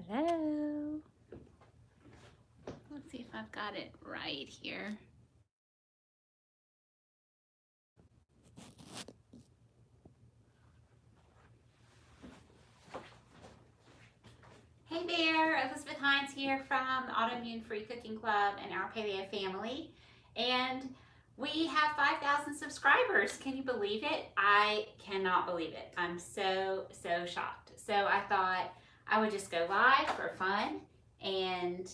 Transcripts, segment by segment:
Hello. Let's see if I've got it right here. Hey there, Elizabeth Hines here from the Autoimmune Free Cooking Club and our Paleo family. And we have 5,000 subscribers. Can you believe it? I cannot believe it. I'm so shocked. So I thought I would just go live for fun and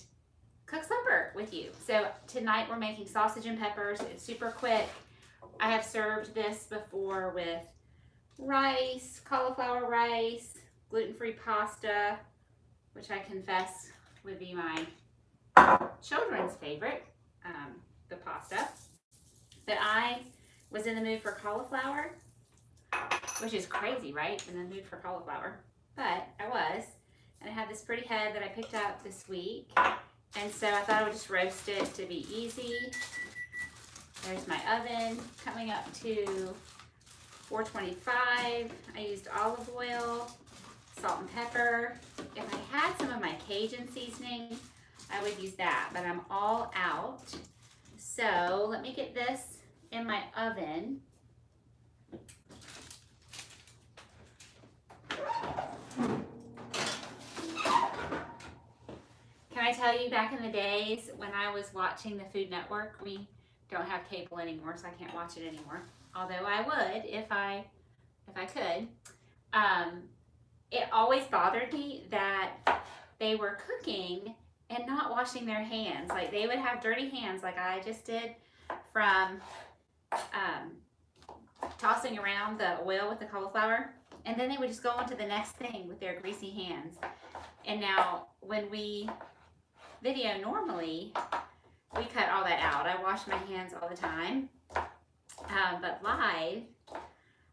cook supper with you. So tonight we're making sausage and peppers. It's super quick. I have served this before with rice, cauliflower rice, gluten-free pasta, which I confess would be my children's favorite, the pasta. But I was in the mood for cauliflower, which is crazy, right? In the mood for cauliflower. But I was, and I have this pretty head that I picked up this week. And so I thought I would just roast it to be easy. There's my oven coming up to 425. I used olive oil, salt and pepper. If I had some of my Cajun seasoning, I would use that, but I'm all out. So let me get this in my oven. Can I tell you, back in the days when I was watching the Food Network, we don't have cable anymore, so I can't watch it anymore. Although I would if I could. It always bothered me that they were cooking and not washing their hands. Like they would have dirty hands like I just did from tossing around the oil with the cauliflower. And then they would just go on to the next thing with their greasy hands. And now when we video normally, we cut all that out. I wash my hands all the time. But live,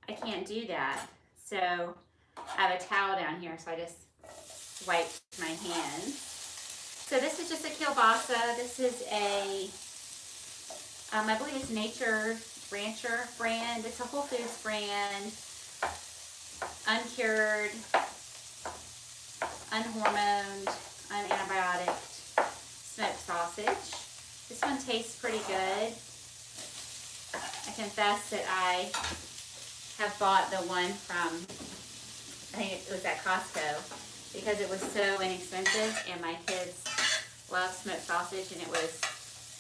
I can't do that. So I have a towel down here, so I just wipe my hands. So this is just a kielbasa. This is a, I believe it's Nature Rancher brand. It's a Whole Foods brand, uncured, unhormoned, unantibiotic smoked sausage. This one tastes pretty good. I confess that I have bought the one from, I think it was at Costco, because it was so inexpensive and my kids love smoked sausage, and it was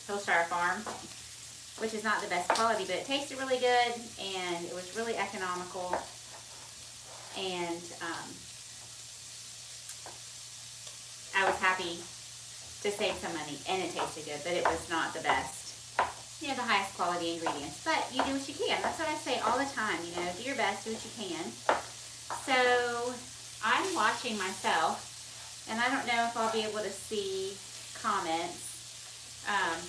Hillshire Farm, which is not the best quality, but it tasted really good and it was really economical, and I was happy to save some money, and it tasted good, but it was not the best, you know, the highest quality ingredients. But you do what you can. That's what I say all the time, you know, do your best, do what you can. So I'm watching myself, and I don't know if I'll be able to see comments.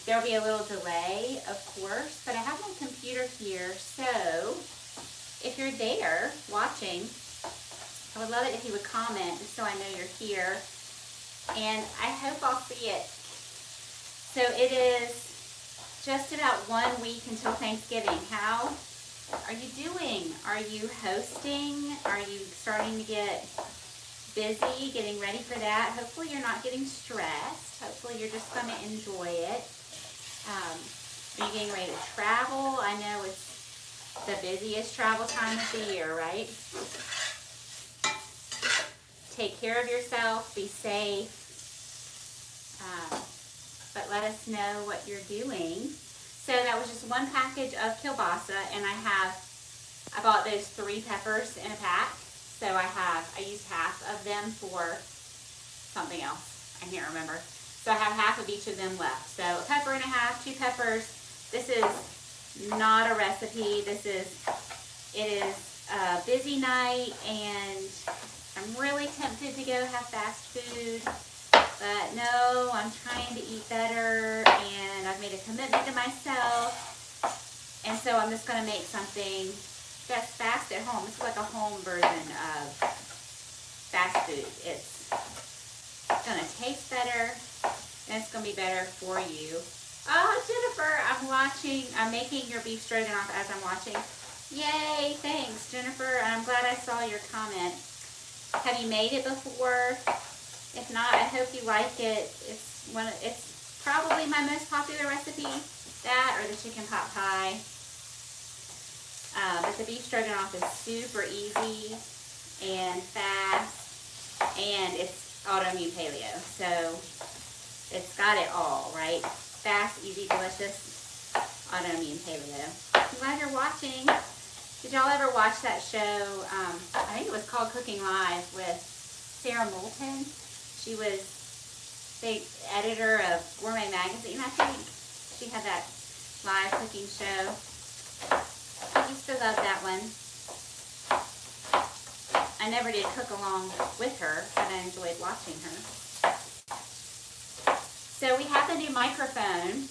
There'll be a little delay, of course, but I have my computer here, so if you're there watching, I would love it if you would comment, just so I know you're here, and I hope I'll see it. So it is just about 1 week until Thanksgiving. How are you doing? Are you hosting? Are you starting to get busy, getting ready for that? Hopefully you're not getting stressed. Hopefully you're just going to enjoy it. Are you getting ready to travel? I know it's the busiest travel time of the year, right? Take care of yourself, be safe, but let us know what you're doing. So that was just one package of kielbasa, and I bought those 3 peppers in a pack. So I used half of them for something else. I can't remember. So I have half of each of them left. So a pepper and a half, 2 peppers. This is not a recipe. It is a busy night, and I'm really tempted to go have fast food. But no, I'm trying to eat better, and I've made a commitment to myself. And so I'm just going to make something that's fast at home. It's like a home version of fast food. It's going to taste better, and it's going to be better for you. Oh, Jennifer, I'm making your beef stroganoff as I'm watching. Yay, thanks, Jennifer. And I'm glad I saw your comment. Have you made it before? If not, I hope you like it. It's probably my most popular recipe, that or the chicken pot pie. But the beef stroganoff is super easy and fast, and it's autoimmune paleo. So it's got it all, right? Fast, easy, delicious, autoimmune paleo. I'm glad you're watching. Did y'all ever watch that show? I think it was called Cooking Live with Sarah Moulton. She was the editor of Gourmet Magazine, I think. She had that live cooking show. I used to love that one. I never did cook along with her, but I enjoyed watching her. So we have the new microphone,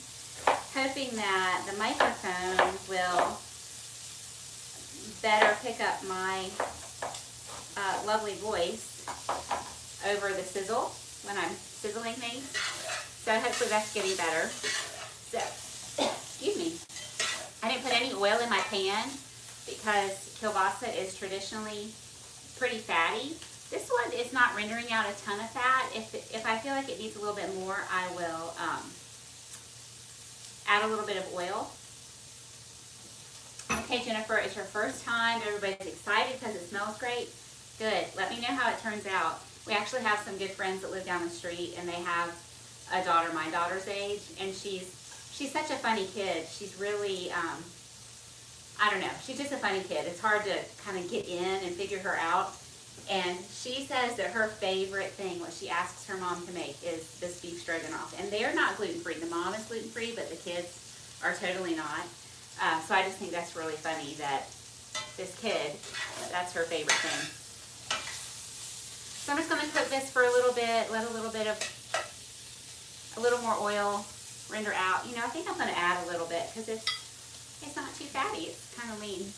hoping that the microphone will better pick up my lovely voice over the sizzle when I'm sizzling things. So hopefully that's getting better. So, excuse me. I didn't put any oil in my pan because kielbasa is traditionally pretty fatty. This one is not rendering out a ton of fat. If I feel like it needs a little bit more, I will add a little bit of oil. Okay, Jennifer, it's your first time. Everybody's excited because it smells great. Good. Let me know how it turns out. We actually have some good friends that live down the street, and they have a daughter my daughter's age, and she's such a funny kid. She's really, I don't know, she's just a funny kid. It's hard to kind of get in and figure her out. And she says that her favorite thing, what she asks her mom to make, is this beef stroganoff. And they're not gluten-free. The mom is gluten-free, but the kids are totally not. So I just think that's really funny that this kid, that's her favorite thing. So I'm just going to cook this for a little bit, let a little more oil render out. You know, I think I'm going to add a little bit because it's not too fatty. It's kind of lean.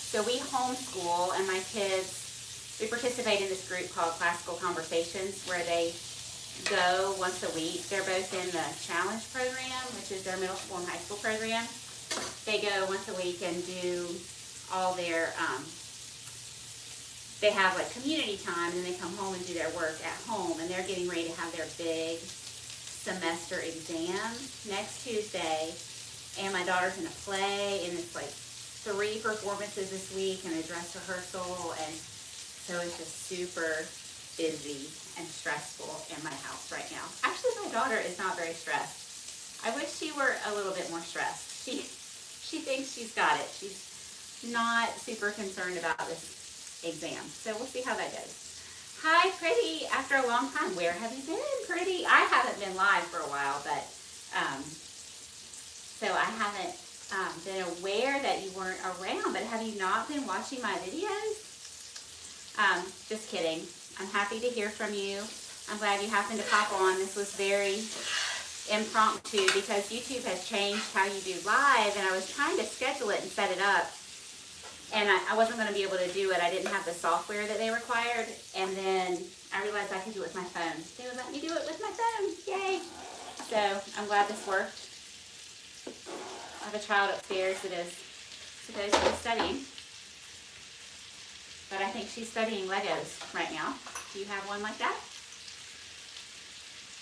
So we homeschool, and my kids, we participate in this group called Classical Conversations, where they go once a week. They're both in the Challenge program, which is their middle school and high school program. They go once a week and do all their, they have like community time, and then they come home and do their work at home, and they're getting ready to have their big semester exam next Tuesday. And my daughter's in a play, and it's like 3 performances this week and a dress rehearsal, and so it's just super busy and stressful in my house right now. Actually, my daughter is not very stressed. I wish she were a little bit more stressed. She thinks she's got it. She's not super concerned about this exam. So we'll see how that goes. Hi, Pretty. After a long time, where have you been, Pretty? I haven't been live for a while, but so I haven't been aware that you weren't around. But have you not been watching my videos? Just kidding. I'm happy to hear from you. I'm glad you happened to pop on. This was very impromptu because YouTube has changed how you do live, and I was trying to schedule it and set it up, and I wasn't going to be able to do it. I didn't have the software that they required, and then I realized I could do it with my phone. They would let me do it with my phone. Yay! So I'm glad this worked. I have a child upstairs that is supposed to be studying, but I think she's studying Legos right now. Do you have one like that?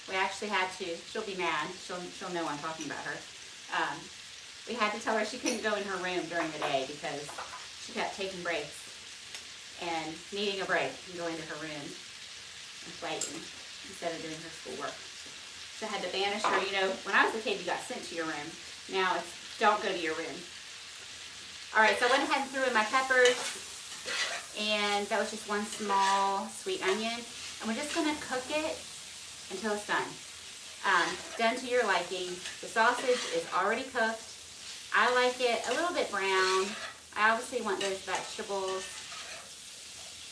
We actually had to, she'll be mad, she'll know I'm talking about her. We had to tell her she couldn't go in her room during the day because she kept taking breaks and needing a break and going to her room and playing instead of doing her schoolwork. So I had to banish her. You know, when I was a kid, you got sent to your room. Now it's don't go to your room. All right, so I went ahead and threw in my peppers, and that was just 1 small sweet onion. And we're just gonna cook it until it's done. Done to your liking. The sausage is already cooked. I like it a little bit brown. I obviously want those vegetables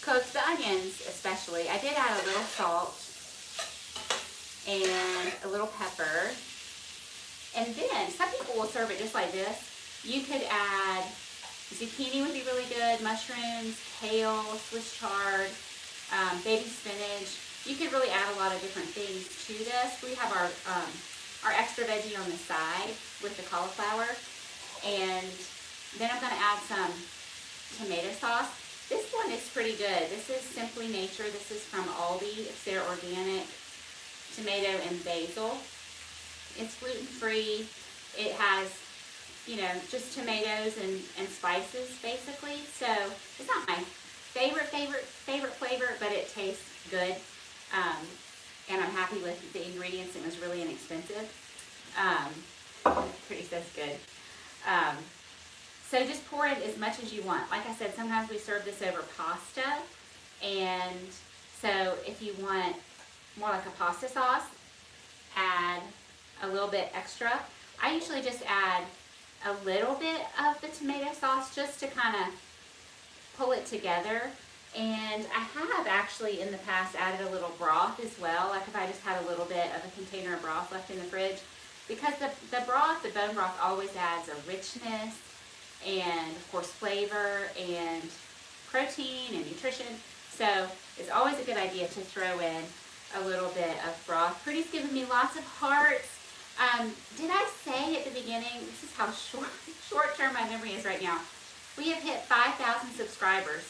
cooked, the onions especially. I did add a little salt and a little pepper. And then some people will serve it just like this. You could add zucchini, would be really good, mushrooms, kale, Swiss chard, baby spinach. You could really add a lot of different things to this. We have our extra veggie on the side with the cauliflower, and Then I'm gonna add some tomato sauce. This one is pretty good. This is Simply Nature. This is from Aldi. It's their organic tomato and basil. It's gluten-free. It has, you know, just tomatoes and spices basically. So it's not my favorite flavor, but it tastes good. And I'm happy with the ingredients. It was really inexpensive. Pretty says good. So just pour in as much as you want. Like I said, sometimes we serve this over pasta. And so if you want more like a pasta sauce, add a little bit extra. I usually just add a little bit of the tomato sauce just to kind of pull it together. And I have actually in the past added a little broth as well. Like if I just had a little bit of a container of broth left in the fridge. Because the broth, the bone broth, always adds a richness and of course flavor and protein and nutrition. So it's always a good idea to throw in a little bit of broth. Pretty's giving me lots of hearts. Did I say at the beginning, this is how short-term my memory is right now. We have hit 5,000 subscribers.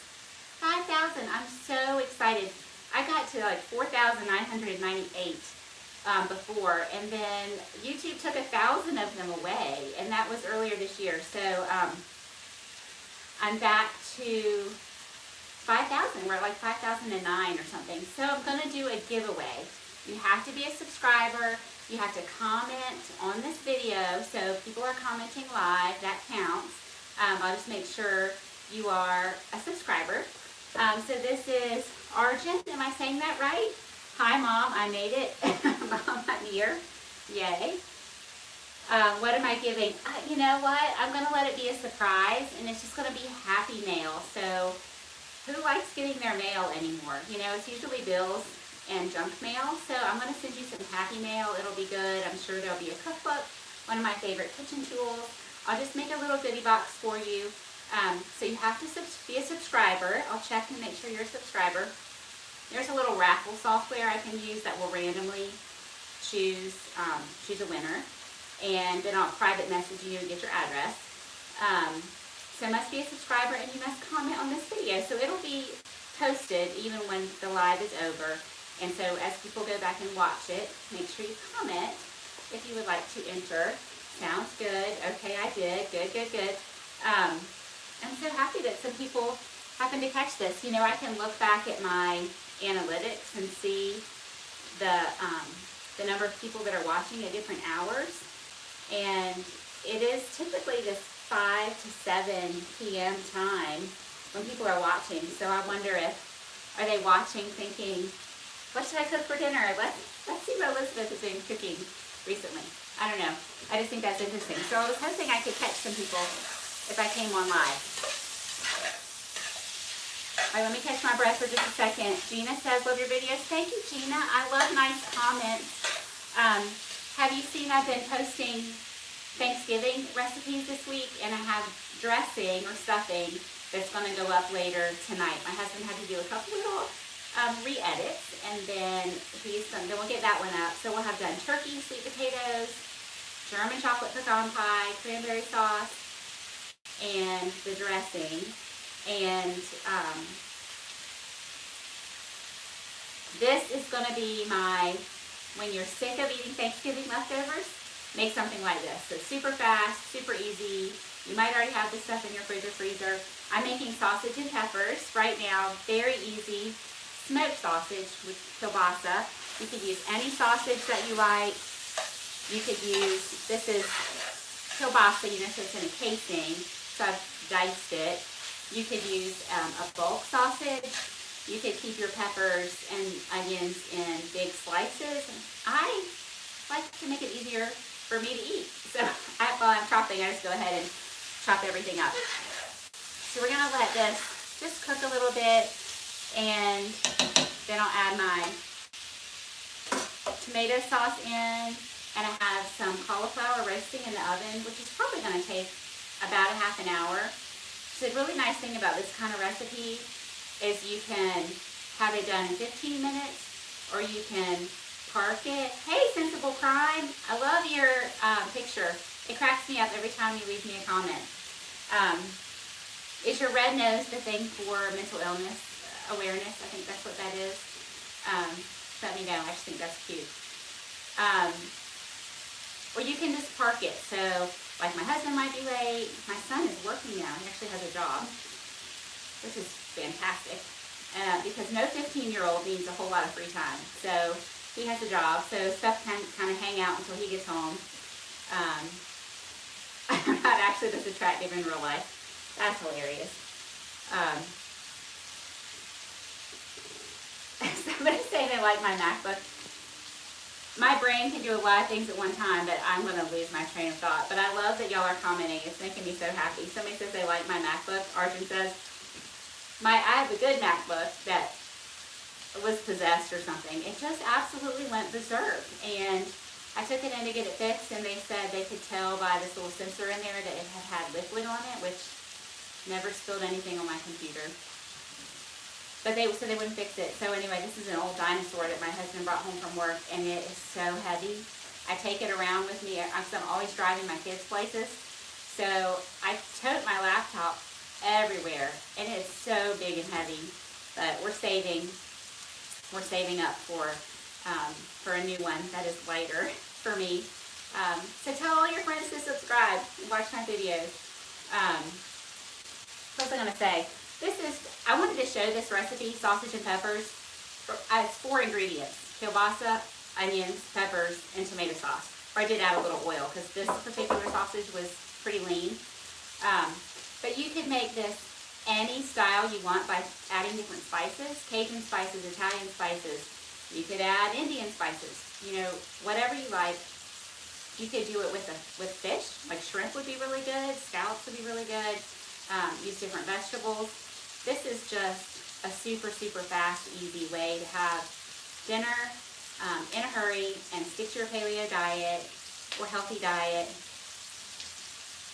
5,000, I'm so excited. I got to like 4,998 before, and then YouTube took 1,000 of them away, and that was earlier this year. So I'm back to 5,000. We're at like 5,009 or something. So I'm going to do a giveaway. You have to be a subscriber. You have to comment on this video. So if people are commenting live, that counts. I'll just make sure you are a subscriber. So this is Arjun. Am I saying that right? Hi, Mom. I made it. Mom, I'm here. Yay. What am I giving? You know what? I'm going to let it be a surprise, and it's just going to be happy mail. So who likes getting their mail anymore? You know, it's usually bills and junk mail. So I'm going to send you some happy mail. It'll be good. I'm sure there'll be a cookbook, one of my favorite kitchen tools. I'll just make a little goodie box for you. So you have to be a subscriber. I'll check and make sure you're a subscriber. There's a little raffle software I can use that will randomly choose a winner. And then I'll private message you and get your address. So must be a subscriber, and you must comment on this video. So it'll be posted even when the live is over. And so as people go back and watch it, make sure you comment if you would like to enter. Sounds good. Okay, I did. Good, good, good. I'm so happy that some people happen to catch this. You know, I can look back at my analytics and see the number of people that are watching at different hours. And it is typically this 5 to 7 p.m. time when people are watching. So I wonder are they watching thinking, what should I cook for dinner? Let's see what Elizabeth has been cooking recently. I don't know. I just think that's interesting. So I was hoping I could catch some people if I came on live. All right, let me catch my breath for just a second. Gina says, love your videos. Thank you, Gina. I love nice comments. Have you seen I've been posting Thanksgiving recipes this week, and I have dressing or stuffing that's going to go up later tonight. My husband had to do a couple little re-edits, and then then we'll get that one up. So we'll have done turkey, sweet potatoes, German chocolate pecan pie, cranberry sauce, and the dressing. And this is going to be when you're sick of eating Thanksgiving leftovers, make something like this. So super fast, super easy. You might already have this stuff in your fridge or freezer. I'm making sausage and peppers right now. Very easy. Smoked sausage with kielbasa. You could use any sausage that you like. You could use, this is kielbasa, you know, so it's in a casing. So I've diced it. You could use a bulk sausage. You could keep your peppers and onions in big slices. I like to make it easier for me to eat. So while I'm chopping, I just go ahead and chop everything up. So we're gonna let this just cook a little bit, and then I'll add my tomato sauce in, and I have some cauliflower roasting in the oven, which is probably gonna take about a half an hour. So the really nice thing about this kind of recipe is you can have it done in 15 minutes, or you can park it. Hey, Sensible Crime, I love your picture. It cracks me up every time you leave me a comment. Is your red nose the thing for mental illness awareness? I think that's what that is. Let me know. I just think that's cute. Or you can just park it. So, like my husband might be late. My son is working now. He actually has a job, which is fantastic. Because no 15-year-old needs a whole lot of free time. So, he has a job. So, stuff can kind of hang out until he gets home. I'm not actually this attractive in real life. That's hilarious. Somebody saying they like my MacBook. My brain can do a lot of things at one time, but I'm going to lose my train of thought. But I love that y'all are commenting. It's making me so happy. Somebody says they like my MacBook. Arjun says, I have a good MacBook that was possessed or something. It just absolutely went berserk. And I took it in to get it fixed, and they said they could tell by this little sensor in there that it had liquid on it, which never spilled anything on my computer. But they said they wouldn't fix it. So anyway, this is an old dinosaur that my husband brought home from work, and it is so heavy. I take it around with me. I'm always driving my kids places. So I tote my laptop everywhere, and it's so big and heavy. But we're saving up for a new one that is lighter for me. So tell all your friends to subscribe and watch my videos. What was I going to say? I wanted to show this recipe, sausage and peppers. It's 4 ingredients: kielbasa, onions, peppers, and tomato sauce. Or I did add a little oil because this particular sausage was pretty lean. But you could make this any style you want by adding different spices: Cajun spices, Italian spices. You could add Indian spices. You know, whatever you like. You could do it with fish, like shrimp would be really good. Scallops would be really good. Use different vegetables. This is just a super, super fast, easy way to have dinner in a hurry and stick to your paleo diet or healthy diet.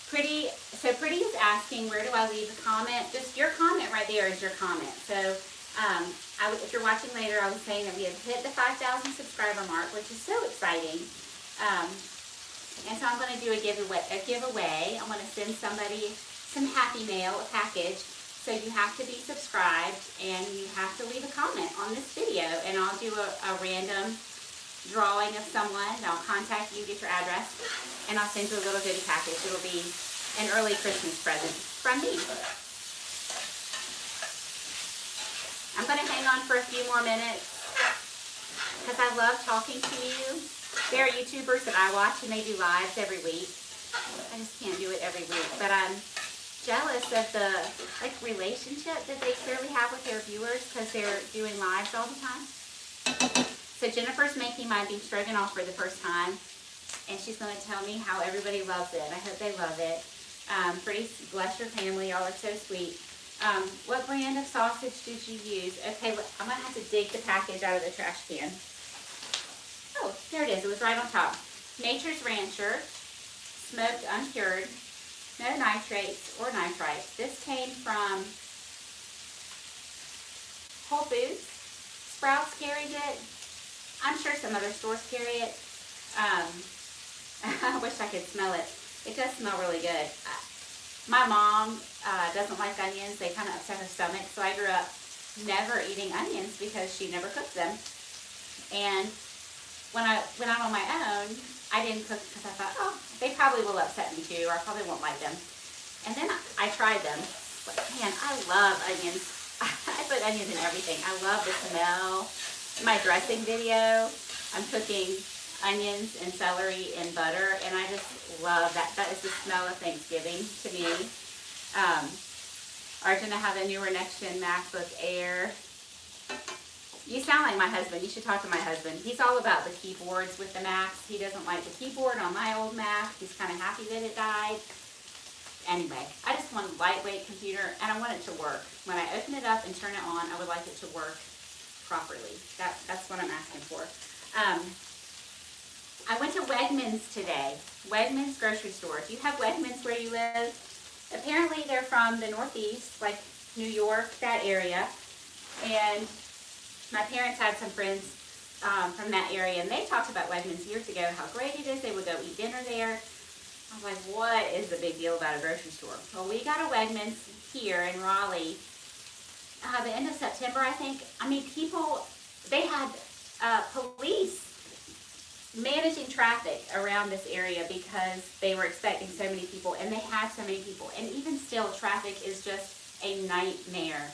Pretty is asking, where do I leave a comment? Just your comment right there is your comment. So if you're watching later, I was saying that we have hit the 5,000 subscriber mark, which is so exciting. And so I'm going to do a giveaway. I'm going to send somebody some Happy Mail, a package. So you have to be subscribed and you have to leave a comment on this video, and I'll do a random drawing of someone. I'll contact you, get your address, and I'll send you a little goodie package. It'll be an early Christmas present from me. I'm going to hang on for a few more minutes because I love talking to you. There are YouTubers that I watch and they do lives every week. I just can't do it every week, but I'm jealous of the relationship that they clearly have with their viewers because they're doing lives all the time. So Jennifer's making my beef stroganoff for the first time, and she's going to tell me how everybody loves it. I hope they love it. Pretty bless your family, y'all are so sweet. What brand of sausage did you use? Okay, I'm going to have to dig the package out of the trash can. Oh, there it is. It was right on top. Nature's Rancher, smoked uncured. No nitrates or nitrites. This came from Whole Foods. Sprouts carries it. I'm sure some other stores carry it. I wish I could smell it. It does smell really good. My mom doesn't like onions. They kind of upset her stomach. So I grew up never eating onions because she never cooked them. And when I'm on my own, I didn't cook because I thought, oh, they probably will upset me too, or I probably won't like them. And then I tried them. But man, I love onions. I put onions in everything. I love the smell. In my dressing video, I'm cooking onions and celery and butter, and I just love that. That is the smell of Thanksgiving to me. Arjun, I have a newer next-gen MacBook Air. You sound like my husband. You should talk to my husband. He's all about the keyboards with the Macs. He doesn't like the keyboard on my old Mac. He's kind of happy that it died. Anyway, I just want a lightweight computer, and I want it to work. When I open it up and turn it on, I would like it to work properly. That's what I'm asking for. I went to Wegmans today. Wegmans grocery store. If you have Wegmans where you live, apparently they're from the Northeast, like New York, that area. And my parents had some friends from that area, and they talked about Wegmans years ago, how great it is. They would go eat dinner there. I was like, what is the big deal about a grocery store? Well, we got a Wegmans here in Raleigh the end of September, I think. I mean, people, they had police managing traffic around this area because they were expecting so many people, and they had so many people. And even still, traffic is just a nightmare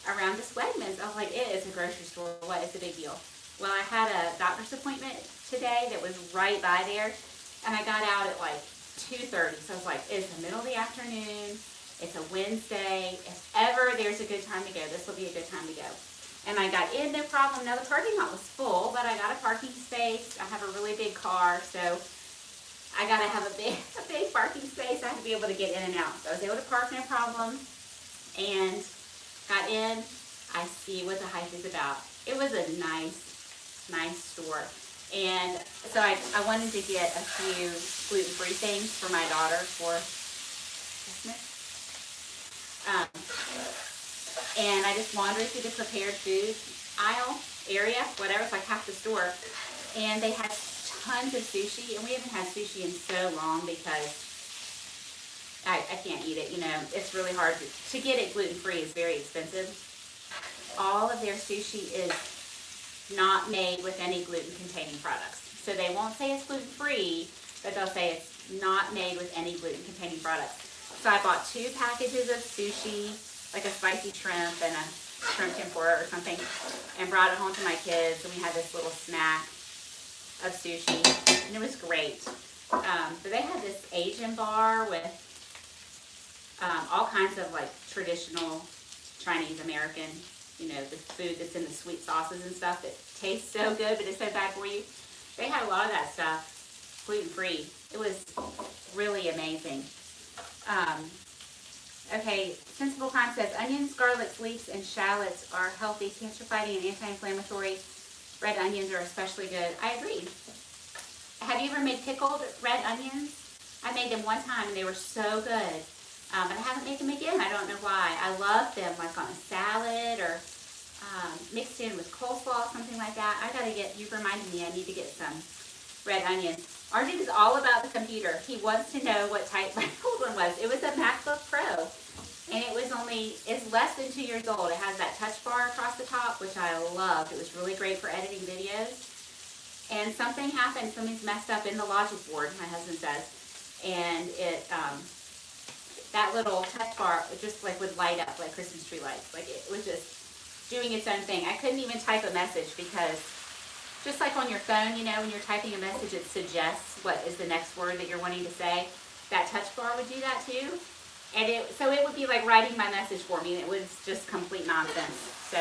around this Wegmans. I was like, it is a grocery store. What is the big deal? Well, I had a doctor's appointment today that was right by there, and I got out at like 2:30. So I was like, it's the middle of the afternoon. It's a Wednesday. If ever there's a good time to go, this will be a good time to go. And I got in, no problem. Now the parking lot was full, but I got a parking space. I have a really big car, so I gotta have a big parking space. I have to be able to get in and out. So I was able to park, no problem, and got in. I see what the hype is about. It was a nice store. And so I wanted to get a few gluten-free things for my daughter for Christmas. And I just wandered through the prepared food aisle area, whatever, it's like half the store. And they had tons of sushi, and we haven't had sushi in so long because I can't eat it, you know. It's really hard to get it gluten-free is very expensive. All of their sushi is not made with any gluten-containing products. So they won't say it's gluten-free, but they'll say it's not made with any gluten-containing products. So I bought 2 packages of sushi, like a spicy shrimp and a shrimp tempura or something, and brought it home to my kids, and we had this little snack of sushi, and it was great. But they had this Asian bar with all kinds of like traditional Chinese American, you know, the food that's in the sweet sauces and stuff that tastes so good but it's so bad for you. They had a lot of that stuff gluten-free. It was really amazing. Okay, Sensible Crime says onions, garlic, leeks, and shallots are healthy, cancer-fighting, and anti-inflammatory. Red onions are especially good. I agree. Have you ever made pickled red onions? I made them one time and they were so good. But I haven't made them again. I don't know why. I love them like on a salad or mixed in with coleslaw, something like that. I gotta get, you reminded me, I need to get some red onions. Arjun is all about the computer. He wants to know what type my old one was. It was a MacBook Pro, and it's less than 2 years old. It has that touch bar across the top, which I loved. It was really great for editing videos. And something happened, something's messed up in the logic board, my husband says, and it, that little touch bar, it just like would light up like Christmas tree lights. Like it was just doing its own thing. I couldn't even type a message because just like on your phone, you know, when you're typing a message, it suggests what is the next word that you're wanting to say. That touch bar would do that too. And so it would be like writing my message for me, and it was just complete nonsense. So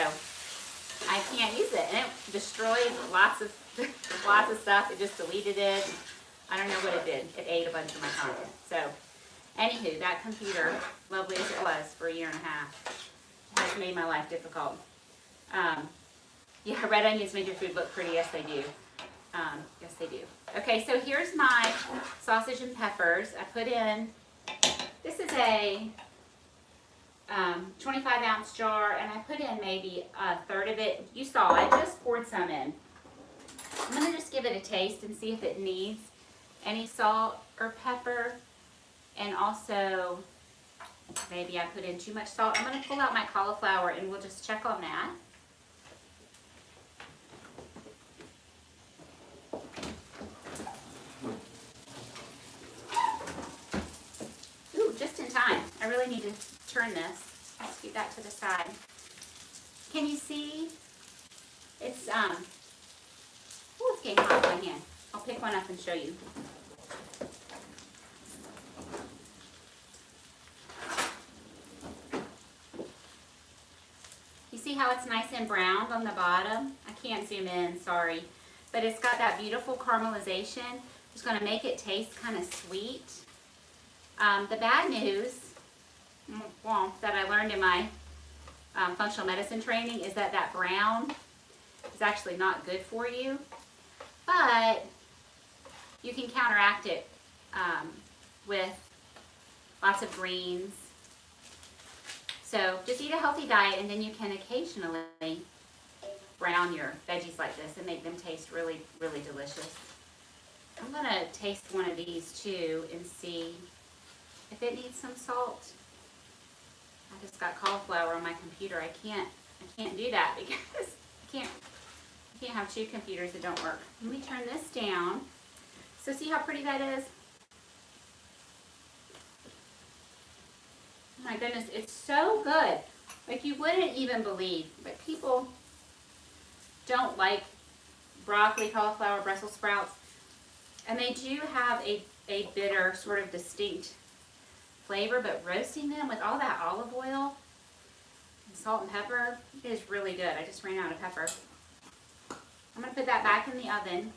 I can't use it. And it destroyed lots of stuff. It just deleted it. I don't know what it did. It ate a bunch of my content. So anywho, that computer, lovely as it was for a year and a half, has made my life difficult. Yeah, red onions make your food look pretty. Yes, they do. Yes, they do. Okay, so here's my sausage and peppers. I put in, this is a 25-ounce jar, and I put in maybe a third of it. You saw, I just poured some in. I'm going to just give it a taste and see if it needs any salt or pepper. And also, maybe I put in too much salt. I'm going to pull out my cauliflower, and we'll just check on that. Ooh, just in time. I really need to turn this. Let's scoot that to the side. Can you see? It's, it's getting hot in my hand. I'll pick one up and show you. You see how it's nice and browned on the bottom? I can't zoom in, sorry. But it's got that beautiful caramelization. It's going to make it taste kind of sweet. The bad news that I learned in my functional medicine training is that brown is actually not good for you. But you can counteract it with lots of greens. So just eat a healthy diet, and then you can occasionally brown your veggies like this and make them taste really, really delicious. I'm gonna taste one of these too and see if it needs some salt. I just got cauliflower on my computer. I can't do that because I can't have two computers that don't work. Let me turn this down. So see how pretty that is? Oh my goodness, it's so good. Like you wouldn't even believe, but people don't like broccoli, cauliflower, Brussels sprouts, and they do have a bitter, sort of distinct flavor, but roasting them with all that olive oil and salt and pepper is really good. I just ran out of pepper. I'm gonna put that back in the oven.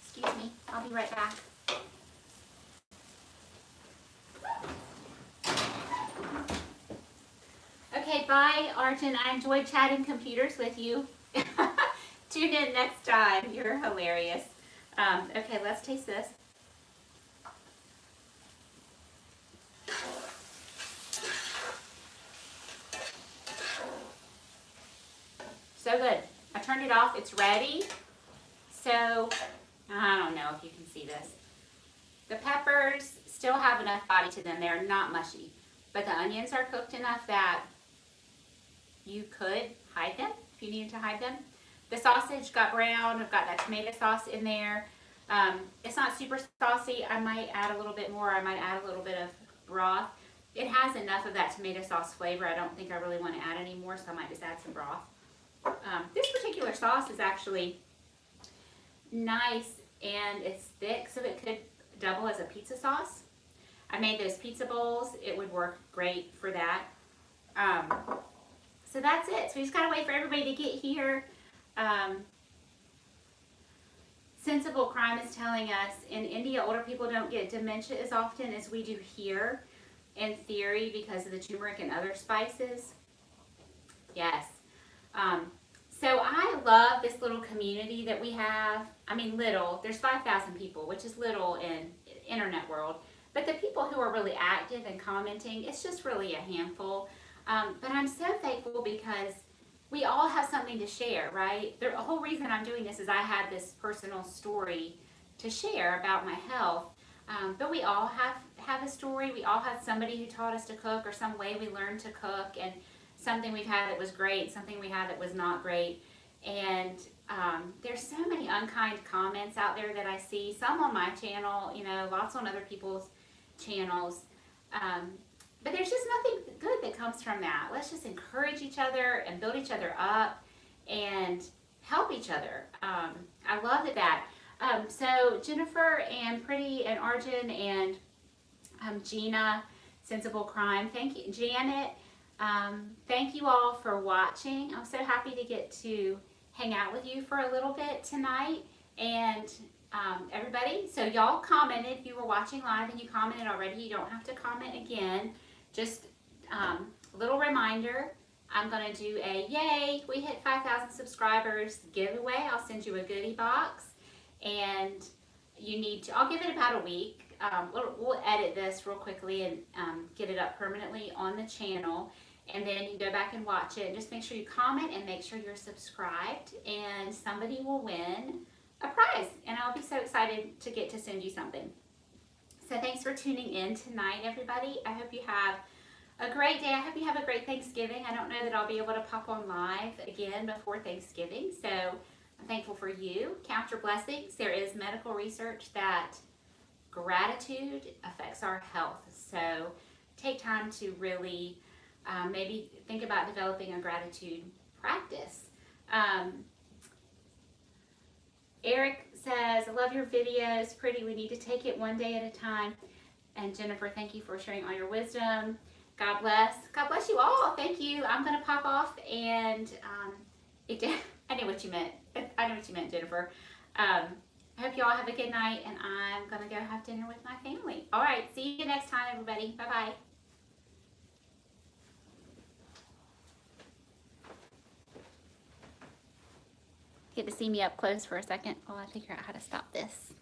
Excuse me, I'll be right back. Okay, bye, Arjun. I enjoyed chatting computers with you. Tune in next time. You're hilarious. Okay, let's taste this. So good. I turned it off. It's ready. So, I don't know if you can see this. The peppers still have enough body to them. They're not mushy. But the onions are cooked enough that you could hide them if you needed to hide them. The sausage got brown. I've got that tomato sauce in there. It's not super saucy. I might add a little bit more. I might add a little bit of broth. It has enough of that tomato sauce flavor. I don't think I really want to add any more, so I might just add some broth. This particular sauce is actually nice and it's thick, so it could double as a pizza sauce. I made those pizza bowls. It would work great for that. So that's it. So we just gotta wait for everybody to get here. Sensible Crime is telling us in India, older people don't get dementia as often as we do here, in theory, because of the turmeric and other spices. Yes. So I love this little community that we have. I mean, little. There's 5,000 people, which is little in internet world. But the people who are really active and commenting, it's just really a handful. But I'm so thankful because we all have something to share, right? The whole reason I'm doing this is I had this personal story to share about my health. But we all have a story. We all have somebody who taught us to cook or some way we learned to cook, and something we've had that was great, something we had that was not great. And there's so many unkind comments out there that I see, some on my channel, you know, lots on other people's channels. But there's just nothing good that comes from that. Let's just encourage each other and build each other up and help each other. I love that. So Jennifer and Pretty and Arjun and Gina, Sensible Crime, thank you. Janet, thank you all for watching. I'm so happy to get to hang out with you for a little bit tonight. And everybody, so y'all commented. If you were watching live and you commented already, you don't have to comment again. Just a little reminder, I'm going to do a yay, we hit 5,000 subscribers giveaway. I'll send you a goodie box. And you need to, I'll give it about a week. We'll edit this real quickly and get it up permanently on the channel. And then you go back and watch it. Just make sure you comment and make sure you're subscribed. And somebody will win a prize. And I'll be so excited to get to send you something. So thanks for tuning in tonight, everybody. I hope you have a great day. I hope you have a great Thanksgiving. I don't know that I'll be able to pop on live again before Thanksgiving. So I'm thankful for you. Count your blessings. There is medical research that gratitude affects our health. So take time to really maybe think about developing a gratitude practice. Eric says, I love your videos. Pretty, we need to take it one day at a time. And Jennifer, thank you for sharing all your wisdom. God bless. God bless you all. Thank you. I'm going to pop off and I know what you meant. I know what you meant, Jennifer. I hope you all have a good night, and I'm going to go have dinner with my family. All right. See you next time, everybody. Bye-bye. Get to see me up close for a second while I figure out how to stop this.